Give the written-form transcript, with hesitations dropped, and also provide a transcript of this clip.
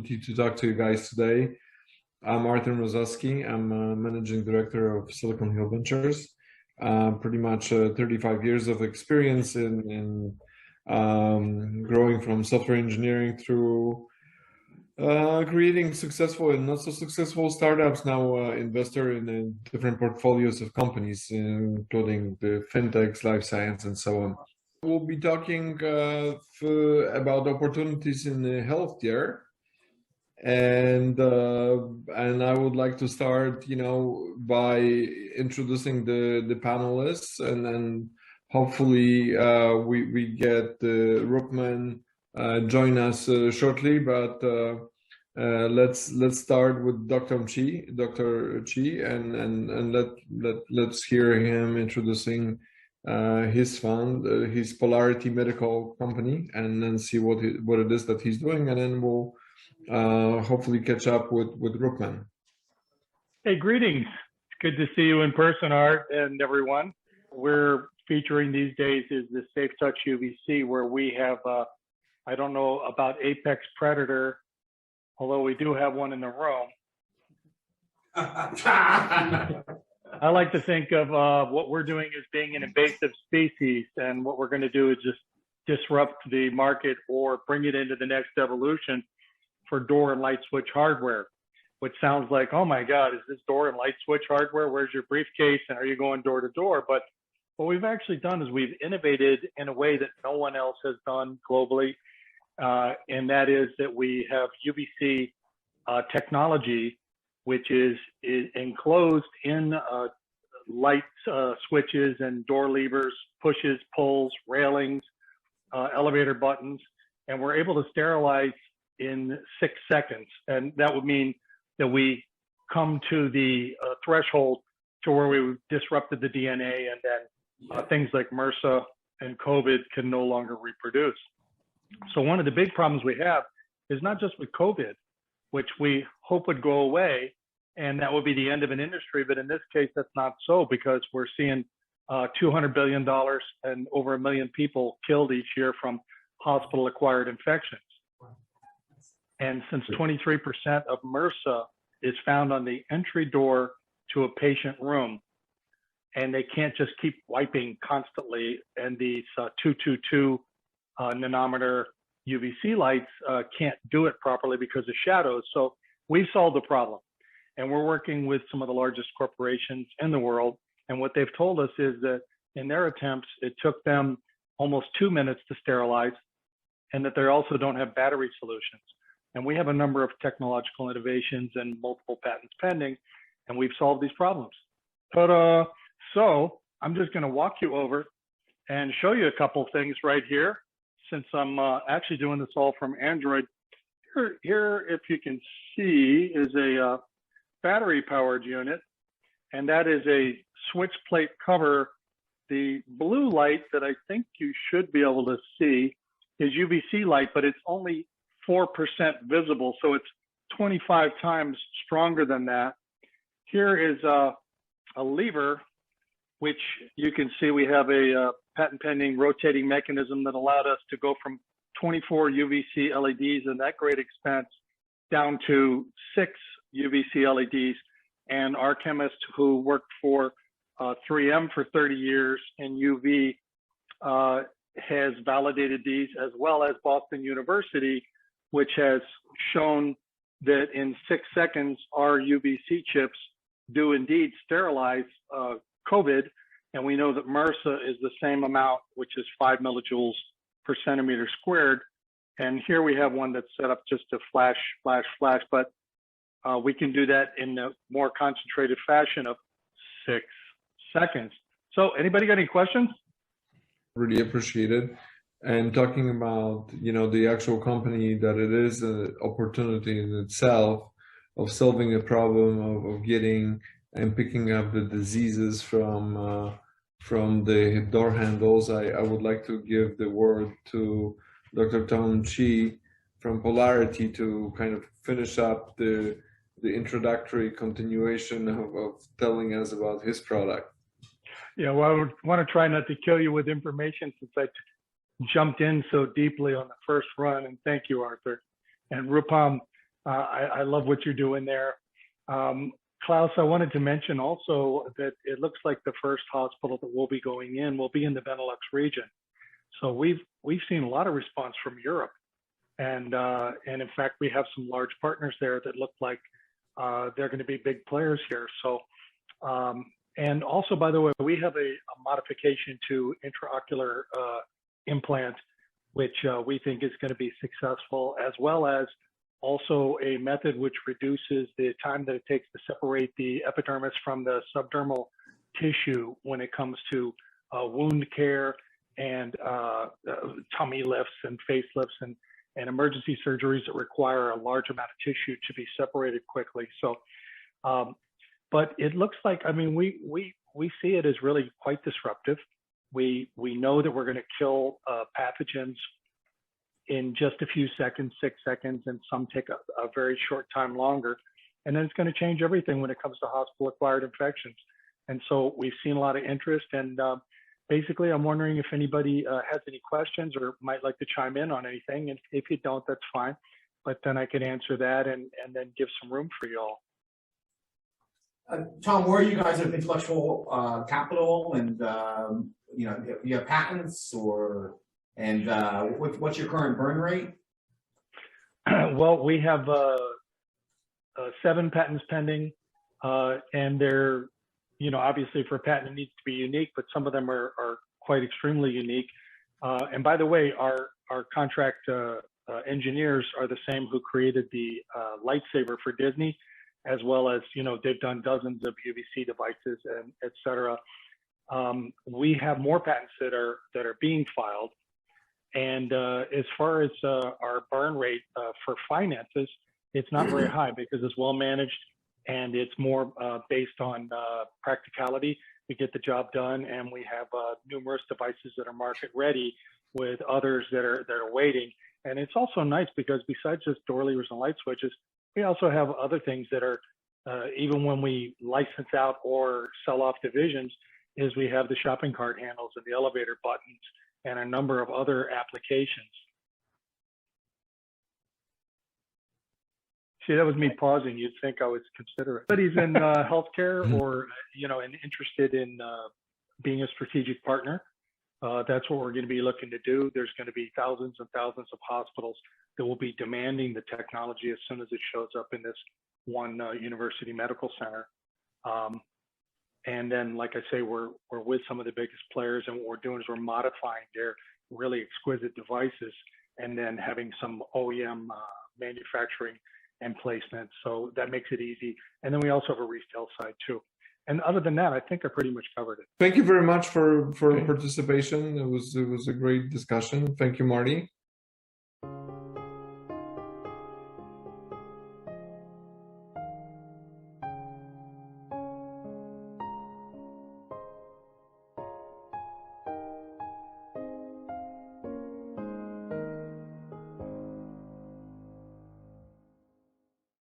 To talk to you guys today. I'm Arthur Mrozowski. I'm Managing Director of Silicon Hill Ventures. Pretty much 35 years of experience in growing from software engineering through creating successful and not so successful startups. Now investor in different portfolios of companies, including the fintechs, life science, and so on. We'll be talking about opportunities in healthcare, and I would like to start, by introducing the panelists, and then hopefully we get Rupam join us shortly. But let's start with Dr. Chi, and let's hear him introducing his fund, his Polarity Medical company, and then see what it is that he's doing, and then we'll hopefully catch up with Rupam. Hey, greetings. It's good to see you in person, Art, and everyone. We're featuring these days is the SafeTOUCH UVC, where we have, I don't know about Apex Predator, although we do have one in the room. I like to think of what we're doing as being an invasive species, and what we're going to do is just disrupt the market or bring it into the next evolution for door and light switch hardware, which sounds like, oh my God, is this door and light switch hardware? Where's your briefcase? And are you going door to door? But what we've actually done is we've innovated in a way that no one else has done globally. And that is that we have UVC technology, which is enclosed in light switches and door levers, pushes, pulls, railings, elevator buttons, and we're able to sterilize in 6 seconds. And that would mean that we come to the threshold to where we've disrupted the DNA, and then things like MRSA and COVID can no longer reproduce. So one of the big problems we have is not just with COVID, which we hope would go away, and that would be the end of an industry. But in this case, that's not so, because we're seeing $200 billion and over 1 million people killed each year from hospital-acquired infections. And since 23% of MRSA is found on the entry door to a patient room, and they can't just keep wiping constantly, and these 222 nanometer UVC lights can't do it properly because of shadows. So we've solved the problem, and we're working with some of the largest corporations in the world. And what they've told us is that in their attempts, it took them almost 2 minutes to sterilize, and that they also don't have battery solutions. And we have a number of technological innovations and multiple patents pending, and we've solved these problems. Ta-da! So I'm just going to walk you over and show you a couple things right here, since I'm actually doing this all from Android. Here, if you can see, is a battery-powered unit, and that is a switch plate cover. The blue light that I think you should be able to see is UVC light, but it's only 4% visible, so it's 25 times stronger than that. Here is a lever, which you can see we have a patent pending rotating mechanism that allowed us to go from 24 UVC LEDs and that great expense down to 6 UVC LEDs. And our chemist, who worked for 3M for 30 years in UV, has validated these, as well as Boston University, which has shown that in 6 seconds, our UVC chips do indeed sterilize COVID. And we know that MRSA is the same amount, which is 5 millijoules per centimeter squared. And here we have one that's set up just to flash, flash, flash, but we can do that in a more concentrated fashion of 6 seconds. So anybody got any questions? Really appreciate it. And talking about, the actual company, that it is an opportunity in itself of solving a problem of getting and picking up the diseases from the door handles. I would like to give the word to Dr. Tom Chi from Polarity to kind of finish up the introductory continuation of telling us about his product. Yeah, well, I would want to try not to kill you with information, since I jumped in so deeply on the first run, and thank you, Arthur. And Rupam, I love what you're doing there. Klaus, I wanted to mention also that it looks like the first hospital that will be going in will be in the Benelux region. So we've seen a lot of response from Europe, and in fact we have some large partners there that look like they're going to be big players here. So and also, by the way, we have a modification to intraocular implant, which we think is going to be successful, as well as also a method which reduces the time that it takes to separate the epidermis from the subdermal tissue when it comes to wound care and tummy lifts and facelifts and emergency surgeries that require a large amount of tissue to be separated quickly. So, but it looks like, I mean, we see it as really quite disruptive. We know that we're going to kill pathogens in just a few seconds, 6 seconds, and some take a very short time longer. And then it's going to change everything when it comes to hospital-acquired infections. And so we've seen a lot of interest. And basically, I'm wondering if anybody has any questions or might like to chime in on anything. And if you don't, that's fine. But then I can answer that and then give some room for you all. Tom, where are you guys with intellectual capital, and you know, you have patents, or and what's your current burn rate? Well, we have 7 patents pending, and they're, you know, obviously for a patent it needs to be unique, but some of them are quite extremely unique. And by the way, our contract engineers are the same who created the lightsaber for Disney, as well as, you know, they've done dozens of UVC devices and et cetera. We have more patents that are being filed. And as far as our burn rate for finances, it's not very high because it's well managed and it's more based on practicality. We get the job done, and we have numerous devices that are market ready with others that are waiting. And it's also nice because besides just door levers and light switches, we also have other things that are, even when we license out or sell off divisions, is we have the shopping cart handles and the elevator buttons and a number of other applications. See, that was me pausing. You'd think I was considerate. But he's in healthcare or, you know, and interested in being a strategic partner. That's what we're going to be looking to do. There's going to be thousands and thousands of hospitals that will be demanding the technology as soon as it shows up in this one university medical center. And then, like I say, we're with some of the biggest players, and what we're doing is we're modifying their really exquisite devices and then having some OEM manufacturing and placement. So that makes it easy. And then we also have a retail side too. And other than that, I think I pretty much covered it. Thank you very much for participation. It was a great discussion. Thank you, Marty.